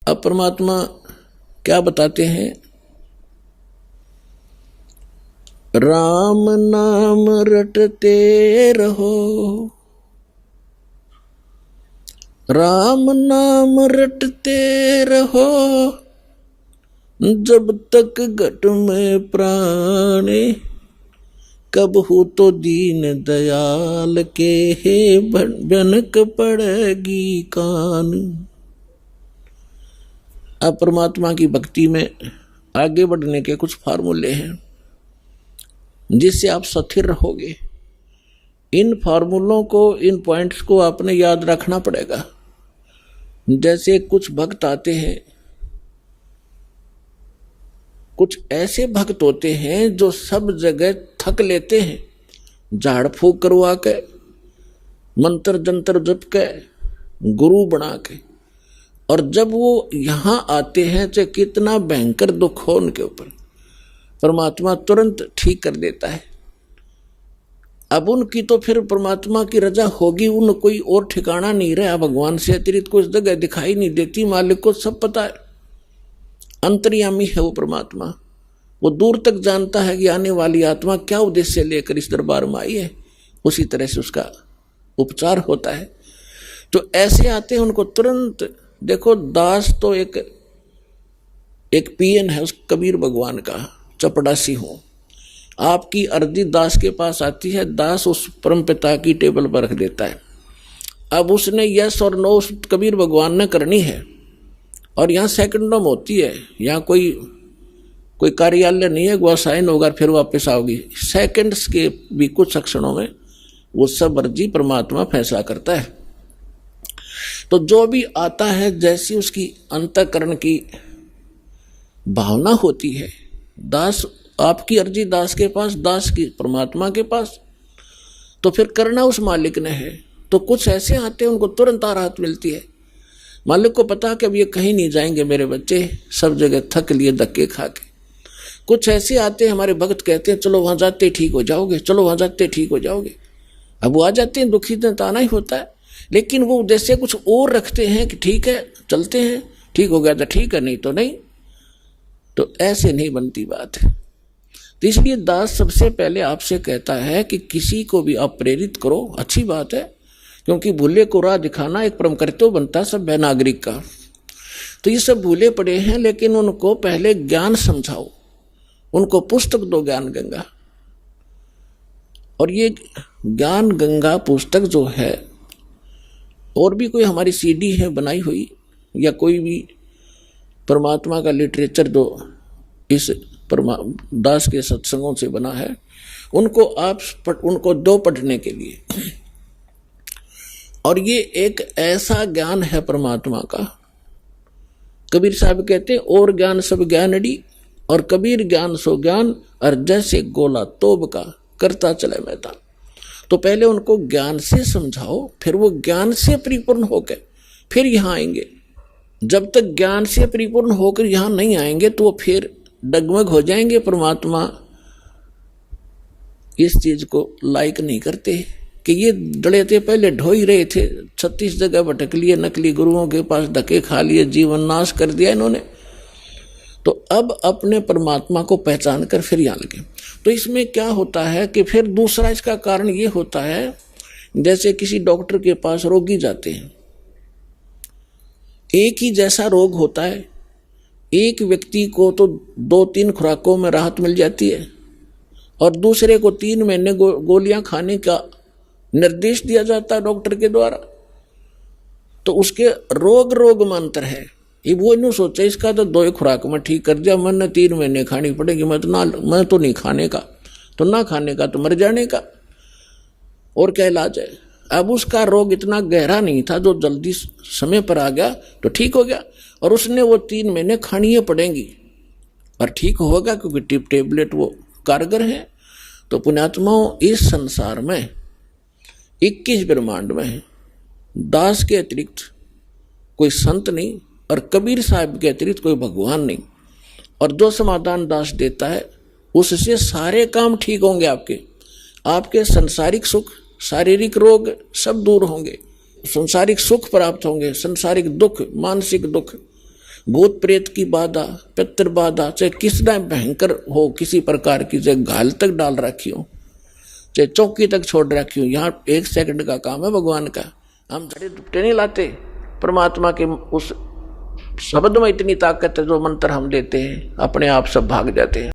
अब परमात्मा क्या बताते हैं, राम नाम रटते रहो, राम नाम रटते रहो, जब तक घट में प्राण, कब हो तो दीन दयाल के हे भनक पड़ेगी कान। अब परमात्मा की भक्ति में आगे बढ़ने के कुछ फार्मूले हैं जिससे आप स्थिर रहोगे। इन फार्मूलों को, इन पॉइंट्स को आपने याद रखना पड़ेगा। जैसे कुछ भक्त आते हैं, कुछ ऐसे भक्त होते हैं जो सब जगह थक लेते हैं, झाड़ फूक करवा के, मंत्र जंतर जप के, गुरु बना के, और जब वो यहाँ आते हैं चाहे कितना भयंकर दुख हो उनके ऊपर, परमात्मा तुरंत ठीक कर देता है। अब उनकी तो फिर परमात्मा की रजा होगी, उन कोई और ठिकाना नहीं रहा, भगवान से अतिरिक्त कोई जगह दिखाई नहीं देती। मालिक को सब पता है, अंतर्यामी है वो परमात्मा। वो दूर तक जानता है कि आने वाली आत्मा क्या उद्देश्य लेकर इस दरबार में आई है, उसी तरह से उसका उपचार होता है। तो ऐसे आते हैं उनको तुरंत। देखो दास तो एक पीएन है उस कबीर भगवान का, चपड़ासी हूँ। आपकी अर्जी दास के पास आती है, दास उस परम पिता की टेबल पर रख देता है। अब उसने यस और नो उस कबीर भगवान ने करनी है, और यहाँ सेकंडों में होती है। यहाँ कोई कार्यालय नहीं है, वो साइन होगा फिर वापस आओगी। सेकंड्स के भी कुछ क्षणों में वो सब अर्जी परमात्मा फैसला करता है। तो जो भी आता है, जैसी उसकी अंतःकरण की भावना होती है, दास आपकी अर्जी दास के पास, दास की परमात्मा के पास, तो फिर करना उस मालिक ने है। तो कुछ ऐसे आते हैं उनको तुरंत राहत मिलती है। मालिक को पता कि अब ये कहीं नहीं जाएंगे मेरे बच्चे, सब जगह थक लिए धक्के खा के। कुछ ऐसे आते हैं हमारे भक्त, कहते हैं चलो वहाँ जाते ठीक हो जाओगे, चलो वहाँ जाते ठीक हो जाओगे। अब वो आ जाते हैं, दुखी तो आना ही होता है, लेकिन वो जैसे कुछ और रखते हैं कि ठीक है चलते हैं, ठीक हो गया तो ठीक है, नहीं तो नहीं। तो ऐसे नहीं बनती बात है। तो इसलिए दास सबसे पहले आपसे कहता है कि किसी को भी आप प्रेरित करो, अच्छी बात है, क्योंकि भूले को राह दिखाना एक परम कर्तव्य बनता है सभ्य नागरिक का। तो ये सब भूले पड़े हैं, लेकिन उनको पहले ज्ञान समझाओ, उनको पुस्तक दो ज्ञान गंगा। और ये ज्ञान गंगा पुस्तक जो है, और भी कोई हमारी सीडी है बनाई हुई, या कोई भी परमात्मा का लिटरेचर जो इस दास के सत्संगों से बना है, उनको दो पढ़ने के लिए। और ये एक ऐसा ज्ञान है परमात्मा का, कबीर साहब कहते हैं और ज्ञान सब ज्ञानड़ी, और कबीर ज्ञान सो ज्ञान, और जैसे गोला तोब का करता चले मैदान। तो पहले उनको ज्ञान से समझाओ, फिर वो ज्ञान से परिपूर्ण होकर फिर यहाँ आएंगे। जब तक ज्ञान से परिपूर्ण होकर यहाँ नहीं आएंगे तो वो फिर डगमग हो जाएंगे। परमात्मा इस चीज को लाइक नहीं करते कि ये डले थे, पहले ढो ही रहे थे, 36 जगह भटक लिए, नकली गुरुओं के पास धक्के खा लिए, जीवन नाश कर दिया इन्होंने। तो अब अपने परमात्मा को पहचान कर फिर यहाँ लगे। तो इसमें क्या होता है कि फिर दूसरा इसका कारण ये होता है, जैसे किसी डॉक्टर के पास रोगी जाते हैं, एक ही जैसा रोग होता है, एक व्यक्ति को तो 2-3 खुराकों में राहत मिल जाती है, और दूसरे को 3 महीने गोलियां खाने का निर्देश दिया जाता है डॉक्टर के द्वारा। तो उसके रोग में अंतर है। ये वो नहीं सोचा इसका तो 2 खुराक में ठीक कर दिया, मैंने 3 महीने खानी पड़ेगी, मैं तो नहीं खाने का, तो ना खाने का तो मर जाने का, और क्या इलाज है। अब उसका रोग इतना गहरा नहीं था, जो जल्दी समय पर आ गया तो ठीक हो गया, और उसने वो 3 महीने खानी ही पड़ेंगी और ठीक होगा, क्योंकि टेबलेट वो कारगर है। तो पुण्यात्माओं, इस संसार में 21 ब्रह्मांड में दास के अतिरिक्त कोई संत नहीं, और कबीर साहब के अतिरिक्त कोई भगवान नहीं। और जो समाधान दास देता है उससे सारे काम ठीक होंगे, आपके संसारिक सुख, शारीरिक रोग सब दूर होंगे, संसारिक सुख प्राप्त होंगे, संसारिक दुख, मानसिक दुख भूत प्रेत की बाधा, पितर बाधा, चाहे किस टाइम भयंकर हो, किसी प्रकार की, चाहे घाल तक डाल रखी हो, चाहे चौकी तक छोड़ रखी हो, यहाँ 1 सेकंड का काम है भगवान का। हम झड़े दुपटे नहीं लाते, परमात्मा के उस शब्द में इतनी ताकत है, जो मंत्र हम देते हैं अपने आप सब भाग जाते हैं।